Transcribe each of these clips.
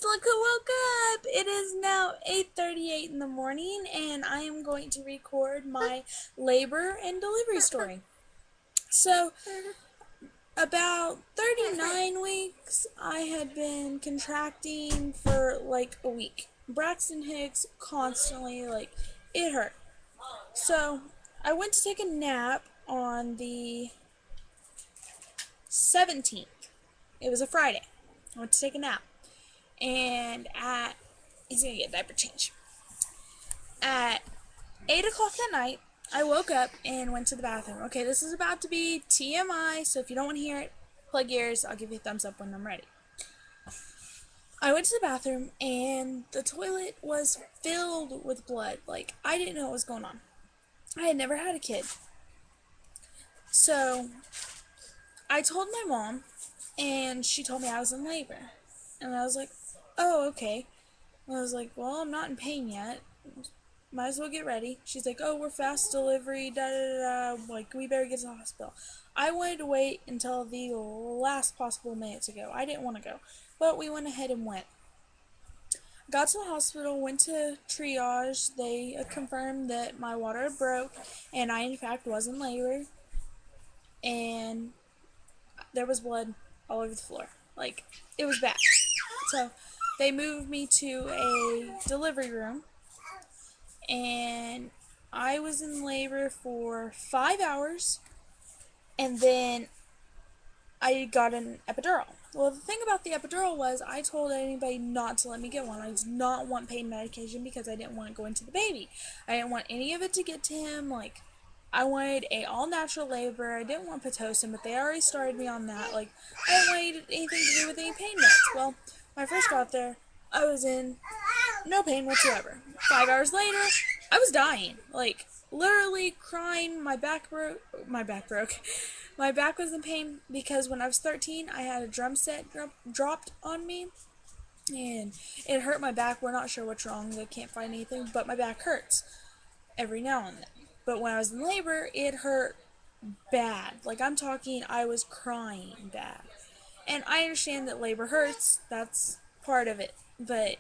guys, look who woke up! It is now 8:38 in the morning, and I am going to record my labor and delivery story. So, about 39 weeks, I had been contracting for like a week. Braxton Hicks constantly, it hurt. So, I went to take a nap on the 17th. It was a Friday. I went to take a nap. And he's gonna get diaper change. At 8 o'clock that night, I woke up and went to the bathroom. Okay, this is about to be TMI, so if you don't want to hear it, plug ears. I'll give you a thumbs up when I'm ready. I went to the bathroom and the toilet was filled with blood. Like, I didn't know what was going on. I had never had a kid. So, I told my mom, and she told me I was in labor. And I was like, oh, okay. And I was like, well, I'm not in pain yet. Might as well get ready. She's like, oh, we're fast delivery, da da da da. Like, we better get to the hospital. I wanted to wait until the last possible minute to go. I didn't want to go. But we went ahead and went. Got to the hospital, went to triage. They confirmed that my water broke, and I, in fact, was in labor. And there was blood all over the floor. Like, it was bad. So, they moved me to a delivery room, and I was in labor for 5 hours, and then I got an epidural. Well, the thing about the epidural was I told anybody not to let me get one. I did not want pain medication because I didn't want it going to the baby. I didn't want any of it to get to him. Like, I wanted a all-natural labor. I didn't want Pitocin, but they already started me on that. Like, I didn't want anything to do with any pain meds. Well, when I first got there, I was in no pain whatsoever. 5 hours later, I was dying. Like, literally crying. My back broke. My back was in pain because when I was 13, I had a drum set dropped on me, and it hurt my back. We're not sure what's wrong. They can't find anything, but my back hurts every now and then. But when I was in labor, it hurt bad. Like, I'm talking, I was crying bad. And I understand that labor hurts. That's part of it. But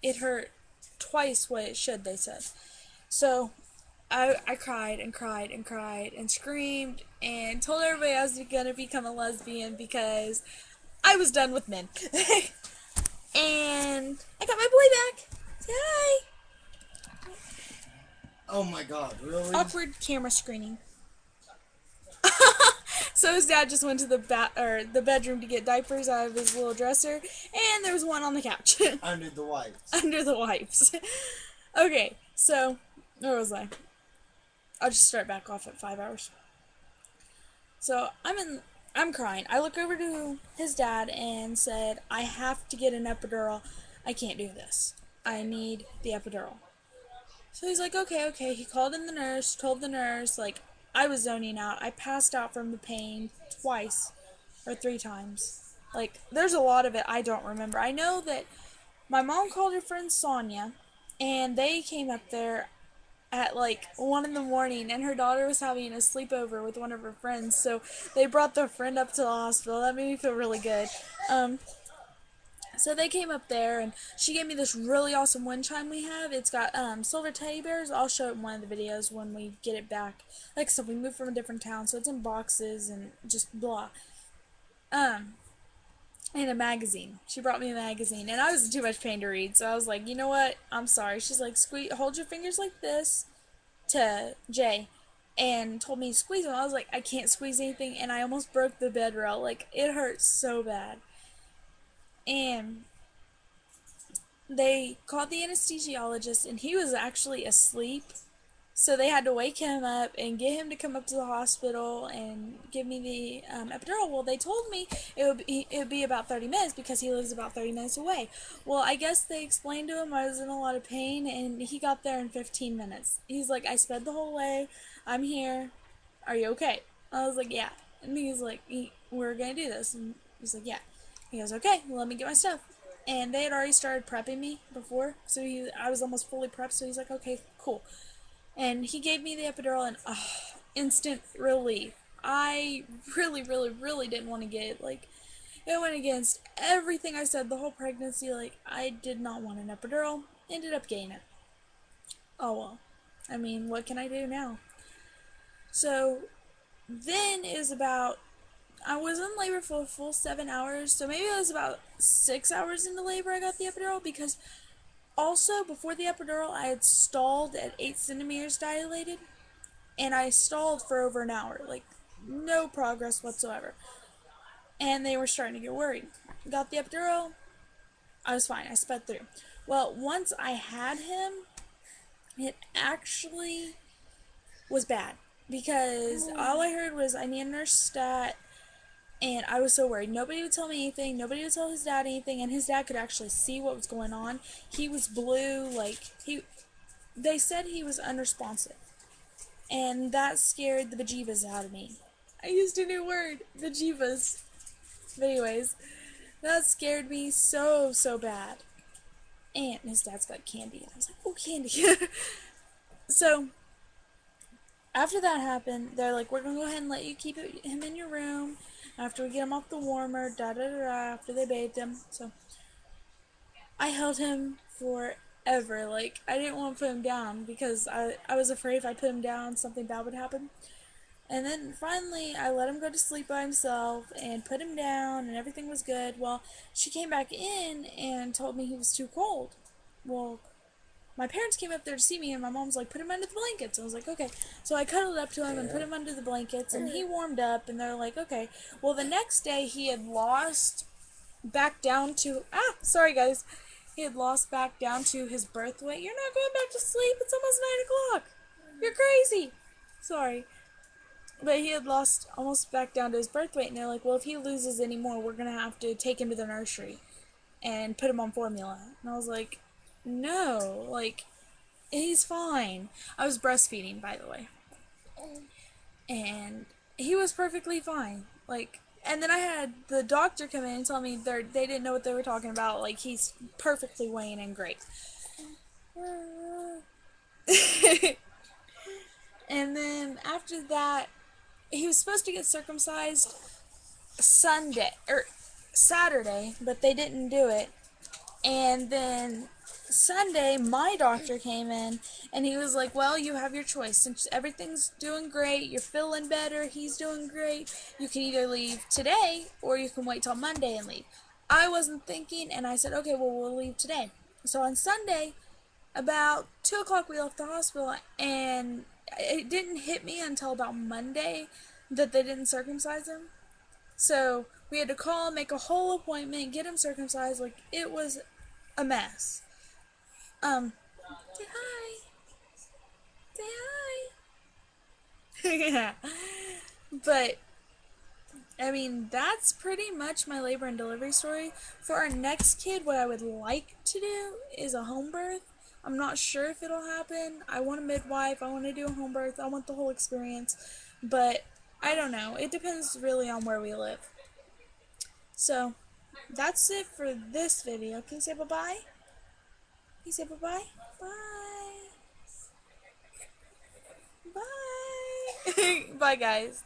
it hurt twice what it should, they said. So I cried and cried and cried and screamed and told everybody I was gonna become a lesbian because I was done with men. And I got my boy back. Say hi. Oh my god, really? Awkward camera screening. So his dad just went to the bedroom to get diapers out of his little dresser, and there was one on the couch. Under the wipes. Under the wipes. Okay, so where was I? I'll just start back off at 5 hours. So I'm crying. I look over to his dad and said, I have to get an epidural. I can't do this. I need the epidural. So he's like, okay. He called in the nurse, told the nurse, like, I was zoning out. I passed out from the pain twice or 3 times. Like, there's a lot of it I don't remember. I know that my mom called her friend Sonia, and they came up there at like 1 in the morning, and her daughter was having a sleepover with one of her friends, so they brought their friend up to the hospital. That made me feel really good. So they came up there, and she gave me this really awesome wind chime we have. It's got silver teddy bears. I'll show it in one of the videos when we get it back. Like I said, we moved from a different town, so it's in boxes and just blah. And a magazine. She brought me a magazine, and I was in too much pain to read, so I was like, you know what? I'm sorry. She's like, hold your fingers like this to Jay, and told me to squeeze them. I was like, I can't squeeze anything, and I almost broke the bed rail. Like, it hurt so bad. And they called the anesthesiologist, and he was actually asleep. So they had to wake him up and get him to come up to the hospital and give me the epidural. Well, they told me it would be about 30 minutes because he lives about 30 minutes away. Well, I guess they explained to him I was in a lot of pain, and he got there in 15 minutes. He's like, I sped the whole way. I'm here. Are you okay? I was like, yeah. And he's like, we're going to do this. And he's like, yeah. He goes, okay, well, let me get my stuff. And they had already started prepping me before, so I was almost fully prepped, so he's like, okay, cool. And he gave me the epidural, and instant relief. I really, really, really didn't want to get it. Like, It went against everything I said the whole pregnancy. Like, I did not want an epidural. Ended up getting it. Oh well. I mean, what can I do now? So then is about, I was in labor for a full 7 hours, so maybe it was about 6 hours into labor I got the epidural, because also before the epidural I had stalled at 8 centimeters dilated, and I stalled for over an hour, like no progress whatsoever, and they were starting to get worried. Got the epidural, I was fine, I sped through. Well, once I had him, it actually was bad, because all I heard was I need a nurse stat. And I was so worried. Nobody would tell me anything. Nobody would tell his dad anything. And his dad could actually see what was going on. He was blue. Like, they said he was unresponsive. And that scared the bejeebas out of me. I used a new word. Bejeebas. But anyways, that scared me so, so bad. And his dad's got candy. And I was like, oh, candy. So, after that happened, they're like, we're going to go ahead and let you keep him in your room after we get him off the warmer, after they bathed him. So I held him forever. Like, I didn't want to put him down because I was afraid if I put him down, something bad would happen. And then finally, I let him go to sleep by himself and put him down, and everything was good. Well, she came back in and told me he was too cold. Well, my parents came up there to see me, and my mom's like, put him under the blankets. I was like, okay. So I cuddled up to him and put him under the blankets, and he warmed up, and they're like, okay. Well, the next day, he had lost back down to, sorry guys. He had lost back down to his birth weight. You're not going back to sleep. It's almost 9 o'clock. You're crazy. Sorry. But he had lost almost back down to his birth weight, and they're like, well, if he loses any more, we're going to have to take him to the nursery and put him on formula. And I was like, no, like, he's fine. I was breastfeeding, by the way. And he was perfectly fine. Like, and then I had the doctor come in and tell me they didn't know what they were talking about. Like, he's perfectly weighing and great. And then after that, he was supposed to get circumcised Saturday, but they didn't do it. And then Sunday, my doctor came in, and he was like, well, you have your choice. Since everything's doing great, you're feeling better, he's doing great, you can either leave today, or you can wait till Monday and leave. I wasn't thinking, and I said, okay, well, we'll leave today. So on Sunday, about 2 o'clock, we left the hospital, and it didn't hit me until about Monday that they didn't circumcise him. So we had to call, make a whole appointment, get him circumcised. Like, it was a mess. Say hi. Say hi. Yeah. But, I mean, that's pretty much my labor and delivery story. For our next kid, what I would like to do is a home birth. I'm not sure if it'll happen. I want a midwife. I want to do a home birth. I want the whole experience. But, I don't know. It depends really on where we live. So, that's it for this video. Can you say bye-bye? Can you say bye-bye? Bye. Bye. Bye, guys.